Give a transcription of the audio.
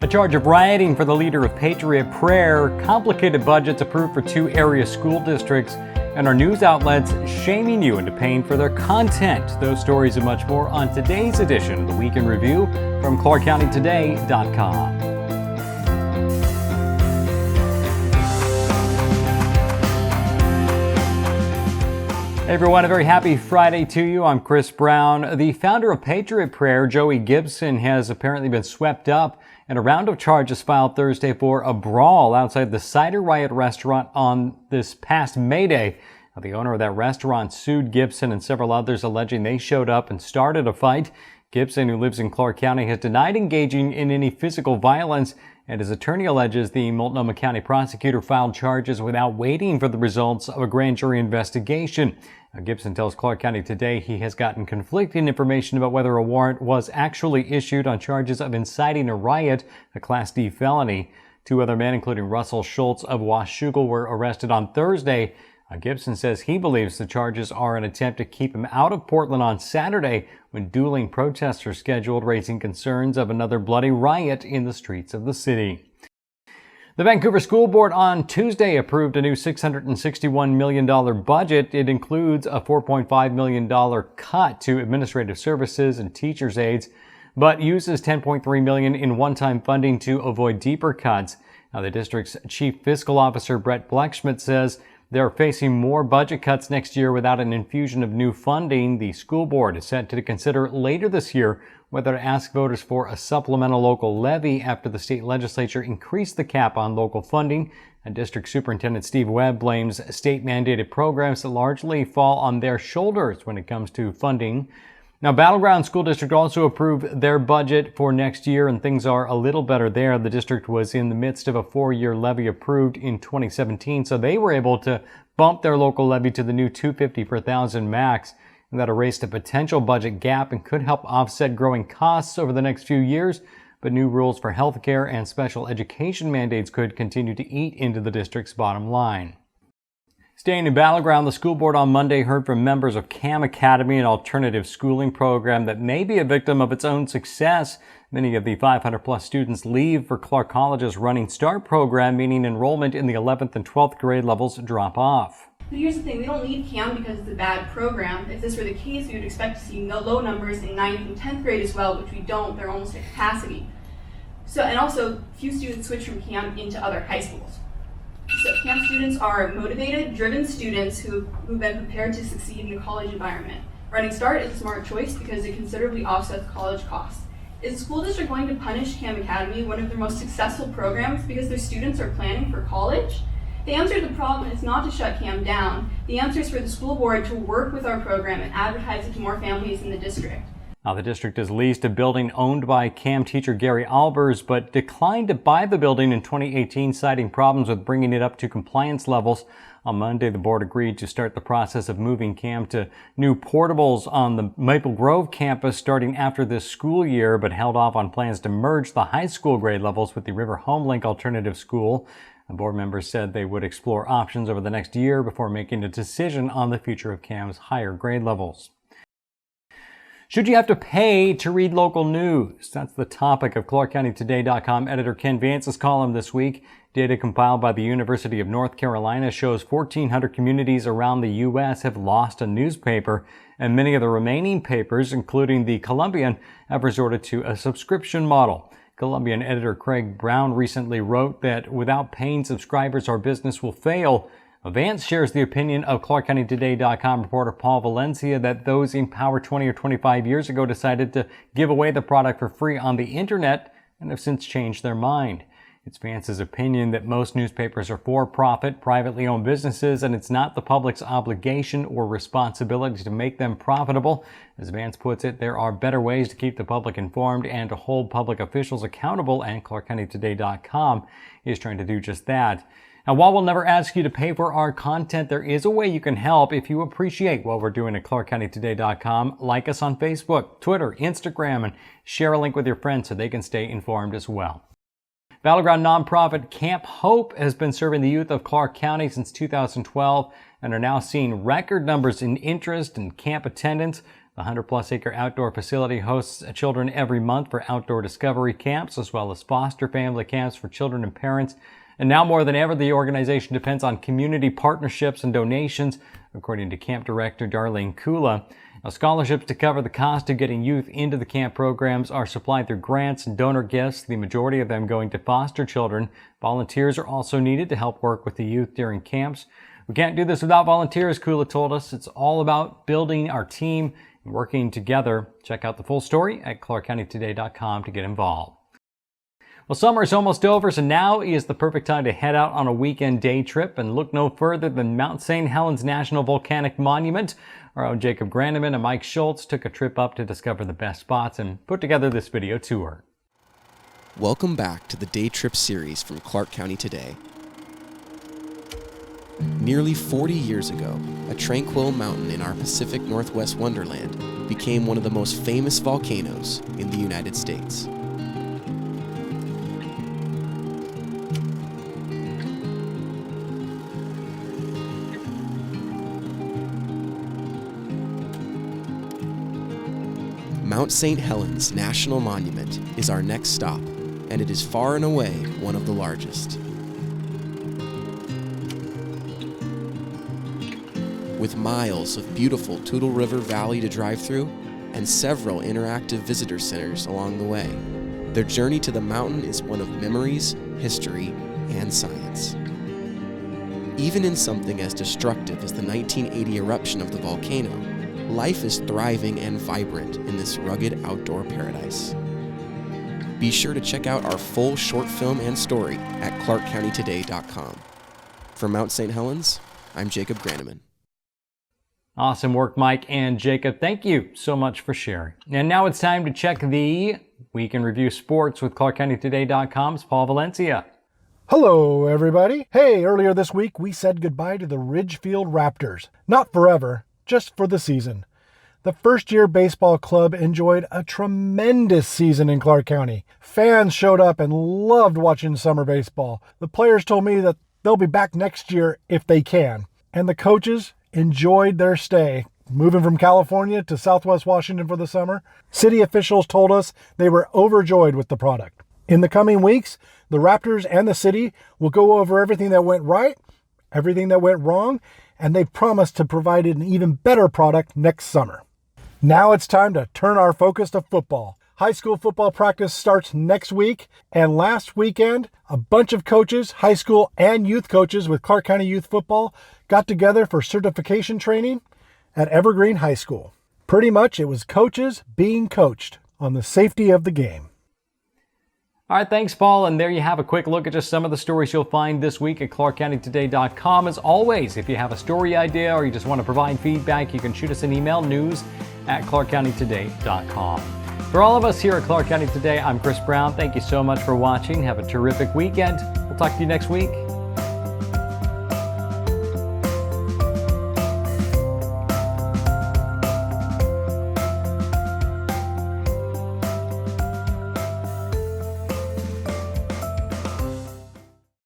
A charge of rioting for the leader of Patriot Prayer, complicated budgets approved for 2 area school districts, and our news outlets shaming you into paying for their content. Those stories and much more on today's edition of the Week in Review from ClarkCountyToday.com. Hey everyone, a very happy Friday to you. I'm Chris Brown. The founder of Patriot Prayer, Joey Gibson, has apparently been swept up in a round of charges filed Thursday for a brawl outside the Cider Riot restaurant on this past May Day. Now, the owner of that restaurant sued Gibson and several others, alleging they showed up and started a fight. Gibson, who lives in Clark County, has denied engaging in any physical violence, and his attorney alleges the Multnomah County prosecutor filed charges without waiting for the results of a grand jury investigation. Now, Gibson tells Clark County Today he has gotten conflicting information about whether a warrant was actually issued on charges of inciting a riot, a Class D felony. 2 other men, including Russell Schultz of Washougal, were arrested on Thursday. Gibson says he believes the charges are an attempt to keep him out of Portland on Saturday when dueling protests are scheduled, raising concerns of another bloody riot in the streets of the city. The Vancouver School Board on Tuesday approved a new $661 million budget. It includes a $4.5 million cut to administrative services and teachers' aides, but uses $10.3 million in one-time funding to avoid deeper cuts. Now, the district's chief fiscal officer, Brett Blechschmidt, says they're facing more budget cuts next year without an infusion of new funding. The school board is set to consider later this year whether to ask voters for a supplemental local levy after the state legislature increased the cap on local funding. And District Superintendent Steve Webb blames state-mandated programs that largely fall on their shoulders when it comes to funding. Now, Battleground School District also approved their budget for next year, and things are a little better there. The district was in the midst of a 4-year levy approved in 2017, so they were able to bump their local levy to the new $250 per thousand max. And that erased a potential budget gap and could help offset growing costs over the next few years. But new rules for healthcare and special education mandates could continue to eat into the district's bottom line. Staying in Battleground, the school board on Monday heard from members of Kam Academy, an alternative schooling program that may be a victim of its own success. Many of the 500-plus students leave for Clark College's Running Start program, meaning enrollment in the 11th and 12th grade levels drop off. But here's the thing, we don't leave Kam because it's a bad program. If this were the case, we would expect to see low numbers in 9th and 10th grade as well, which we don't. They're almost at capacity. And also, few students switch from Kam into other high schools. So Kam students are motivated, driven students who've been prepared to succeed in the college environment. Running Start is a smart choice because it considerably offsets college costs. Is the school district going to punish Kam Academy, one of their most successful programs, because their students are planning for college? The answer to the problem is not to shut Kam down. The answer is for the school board to work with our program and advertise it to more families in the district. Now, the district has leased a building owned by Kam teacher Gary Albers, but declined to buy the building in 2018, citing problems with bringing it up to compliance levels. On Monday, the board agreed to start the process of moving Kam to new portables on the Maple Grove campus starting after this school year, but held off on plans to merge the high school grade levels with the River Homelink Alternative School. The board members said they would explore options over the next year before making a decision on the future of Kam's higher grade levels. Should you have to pay to read local news? That's the topic of ClarkCountyToday.com editor Ken Vance's column this week. Data compiled by the University of North Carolina shows 1,400 communities around the U.S. have lost a newspaper, and many of the remaining papers, including the Columbian, have resorted to a subscription model. Columbian editor Craig Brown recently wrote that without paying subscribers, our business will fail. Vance shares the opinion of ClarkCountyToday.com reporter Paul Valencia that those in power 20 or 25 years ago decided to give away the product for free on the internet and have since changed their mind. It's Vance's opinion that most newspapers are for-profit, privately owned businesses, and it's not the public's obligation or responsibility to make them profitable. As Vance puts it, there are better ways to keep the public informed and to hold public officials accountable, and ClarkCountyToday.com is trying to do just that. Now, while we'll never ask you to pay for our content, there is a way you can help if you appreciate what we're doing at ClarkCountyToday.com. Like us on Facebook, Twitter, Instagram, and share a link with your friends so they can stay informed as well. Battleground nonprofit Camp Hope has been serving the youth of Clark County since 2012 and are now seeing record numbers in interest and camp attendance. The 100-plus acre outdoor facility hosts children every month for outdoor discovery camps, as well as foster family camps for children and parents. And now more than ever, the organization depends on community partnerships and donations, according to camp director Darlene Kula. Now, scholarships to cover the cost of getting youth into the camp programs are supplied through grants and donor gifts, the majority of them going to foster children. Volunteers are also needed to help work with the youth during camps. We can't do this without volunteers, Kula told us. It's all about building our team and working together. Check out the full story at clarkcountytoday.com to get involved. Well, summer is almost over, so now is the perfect time to head out on a weekend day trip and look no further than Mount Saint Helens National Volcanic Monument. Our own Jacob Granneman and Mike Schultz took a trip up to discover the best spots and put together this video tour. Welcome back to the Day Trip series from Clark County Today. Nearly 40 years ago, a tranquil mountain in our Pacific Northwest wonderland became one of the most famous volcanoes in the United States. Mount Saint Helens National Monument is our next stop, and it is far and away one of the largest. With miles of beautiful Toutle River Valley to drive through and several interactive visitor centers along the way, their journey to the mountain is one of memories, history, and science. Even in something as destructive as the 1980 eruption of the volcano, life is thriving and vibrant in this rugged outdoor paradise. Be sure to check out our full short film and story at clarkcountytoday.com. From Mount Saint Helens, I'm Jacob Granneman. Awesome work, Mike and Jacob. Thank you so much for sharing. And now it's time to check the Week in Review Sports with clarkcountytoday.com's Paul Valencia. Hello, everybody. Hey, earlier this week, we said goodbye to the Ridgefield Raptors. Not forever, just for the season. The first-year baseball club enjoyed a tremendous season in Clark County. Fans showed up and loved watching summer baseball. The players told me that they'll be back next year if they can. And the coaches enjoyed their stay, moving from California to Southwest Washington for the summer. City officials told us they were overjoyed with the product. In the coming weeks, the Raptors and the city will go over everything that went right, everything that went wrong, and they promised to provide an even better product next summer. Now it's time to turn our focus to football. High school football practice starts next week, and last weekend, a bunch of coaches, high school and youth coaches with Clark County Youth Football got together for certification training at Evergreen High School. Pretty much it was coaches being coached on the safety of the game. All right, thanks, Paul. And there you have a quick look at just some of the stories you'll find this week at clarkcountytoday.com. As always, if you have a story idea or you just want to provide feedback, you can shoot us an email, news@clarkcountytoday.com. For all of us here at Clark County Today, I'm Chris Brown. Thank you so much for watching. Have a terrific weekend. We'll talk to you next week.